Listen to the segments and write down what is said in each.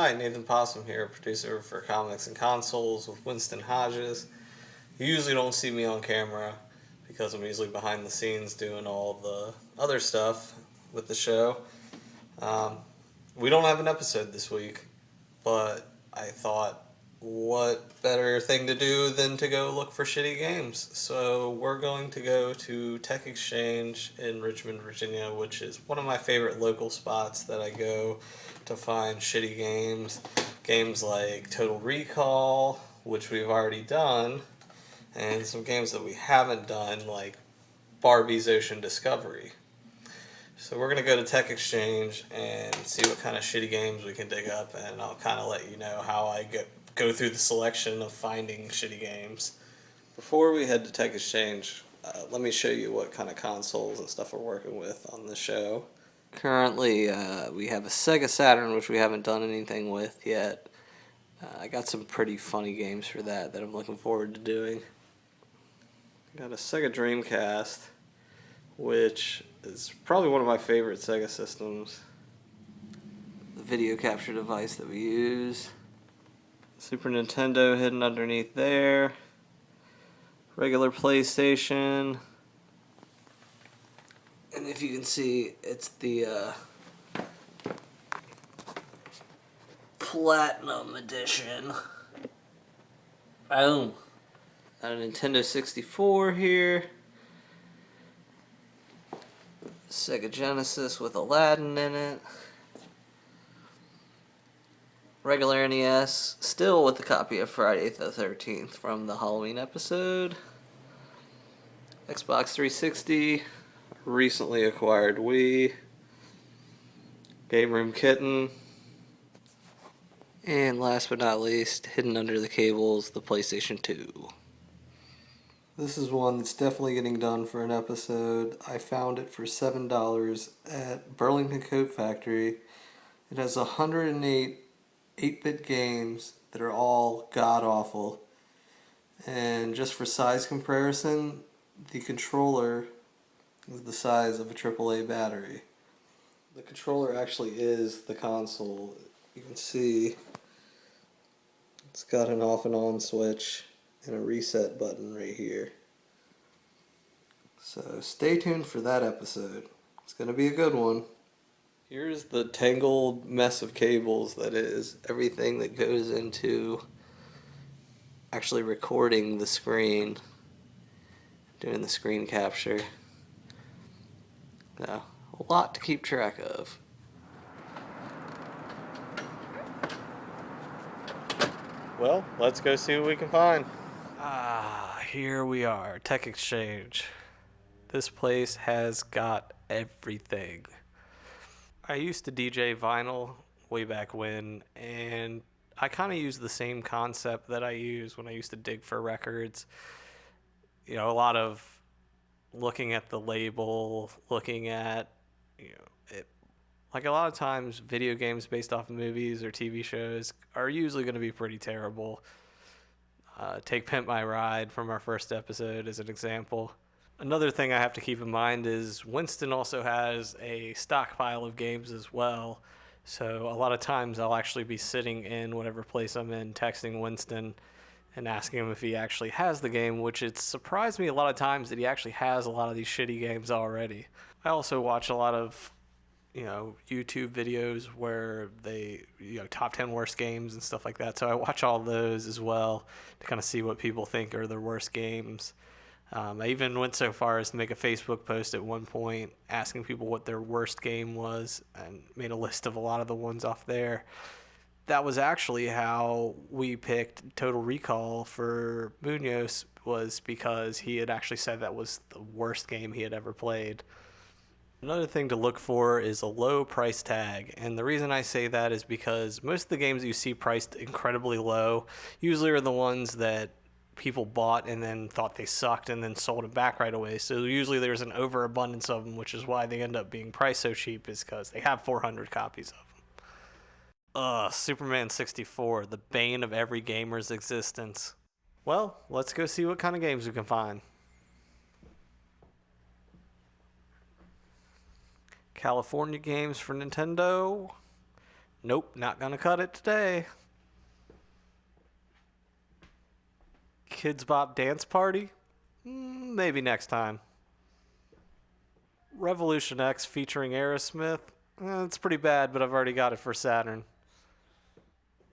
Hi, Nathan Possum here, producer for Comics and Consoles with Winston Hodges. You usually don't see me on camera because I'm usually behind the scenes doing all the other stuff with the show. Um, we don't have an episode this week, but I thought, what better thing to do than to go look for shitty games? So we're going to go to Tech Exchange in Richmond, Virginia, which is one of my favorite local spots that I go to find shitty games. Games like Total Recall, which we've already done, and some games that we haven't done, like Barbie's Ocean Discovery. So we're going to go to Tech Exchange and see what kind of shitty games we can dig up, and I'll kind of let you know how I go through the selection of finding shitty games. Before we head to Tech Exchange, let me show you what kind of consoles and stuff we're working with on the show. Currently, we have a Sega Saturn, which we haven't done anything with yet. I got some pretty funny games for that I'm looking forward to doing. I got a Sega Dreamcast, which is probably one of my favorite Sega systems. The video capture device that we use. Super Nintendo hidden underneath there. Regular PlayStation. And if you can see, it's the Platinum Edition. Boom. Got a Nintendo 64 here. Sega Genesis with Aladdin in it. Regular NES, still with a copy of Friday the 13th from the Halloween episode. Xbox 360, recently acquired Wii. Game Room Kitten. And last but not least, hidden under the cables, the PlayStation 2. This is one that's definitely getting done for an episode. I found it for $7 at Burlington Coat Factory. It has 108 8-bit games that are all god-awful. And just for size comparison, the controller is the size of a AAA battery. The controller actually is the console. You can see it's got an off and on switch and a reset button right here. So stay tuned for that episode. It's going to be a good one. Here's the tangled mess of cables that is everything that goes into actually recording the screen, doing the screen capture. So, a lot to keep track of. Well, let's go see what we can find. Here we are, Tech Exchange. This place has got everything. I used to DJ vinyl way back when, and I kind of use the same concept that I use when I used to dig for records. You know, a lot of looking at the label, looking at, it. Like a lot of times, video games based off of movies or TV shows are usually going to be pretty terrible. Take Pimp My Ride from our first episode as an example. Another thing I have to keep in mind is Winston also has a stockpile of games as well. So a lot of times I'll actually be sitting in whatever place I'm in, texting Winston and asking him if he actually has the game, which it surprised me a lot of times that he actually has a lot of these shitty games already. I also watch a lot of YouTube videos where they, top 10 worst games and stuff like that. So I watch all those as well to kind of see what people think are their worst games. I even went so far as to make a Facebook post at one point asking people what their worst game was and made a list of a lot of the ones off there. That was actually how we picked Total Recall for Munoz, was because he had actually said that was the worst game he had ever played. Another thing to look for is a low price tag, and the reason I say that is because most of the games you see priced incredibly low usually are the ones that people bought and then thought they sucked and then sold them back right away. So usually there's an overabundance of them, which is why they end up being priced so cheap, is because they have 400 copies of them. Superman 64, the bane of every gamer's existence. Well, let's go see what kind of games we can find. California games for Nintendo. Nope, not gonna cut it today. Kids Bop Dance Party? Maybe next time. Revolution X featuring Aerosmith? It's pretty bad, but I've already got it for Saturn.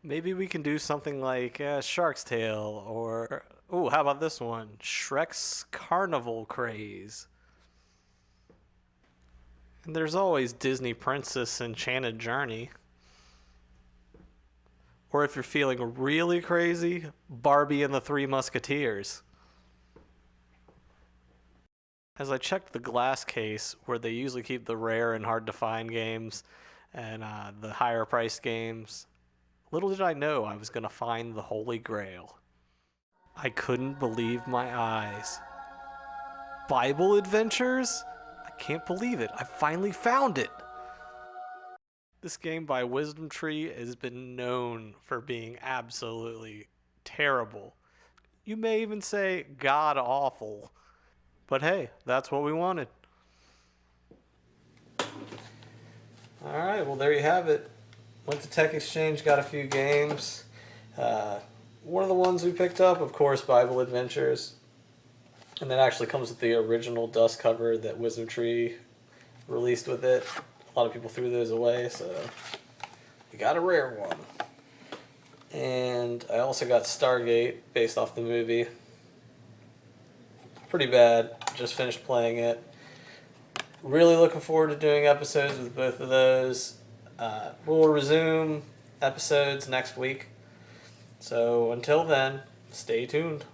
Maybe we can do something like Shark's Tale or. Ooh, how about this one? Shrek's Carnival Craze. And there's always Disney Princess Enchanted Journey. Or if you're feeling really crazy, Barbie and the Three Musketeers. As I checked the glass case where they usually keep the rare and hard to find games and the higher priced games, little did I know I was going to find the Holy Grail. I couldn't believe my eyes. Bible Adventures? I can't believe it. I finally found it. This game by Wisdom Tree has been known for being absolutely terrible. You may even say god awful. But hey, that's what we wanted. Alright, well there you have it. Went to Tech Exchange, got a few games. One of the ones we picked up, of course, Bible Adventures. And that actually comes with the original dust cover that Wisdom Tree released with it. A lot of people threw those away, so we got a rare one. And I also got Stargate, based off the movie. Pretty bad. Just finished playing it. Really looking forward to doing episodes with both of those. We'll resume episodes next week. So until then, stay tuned.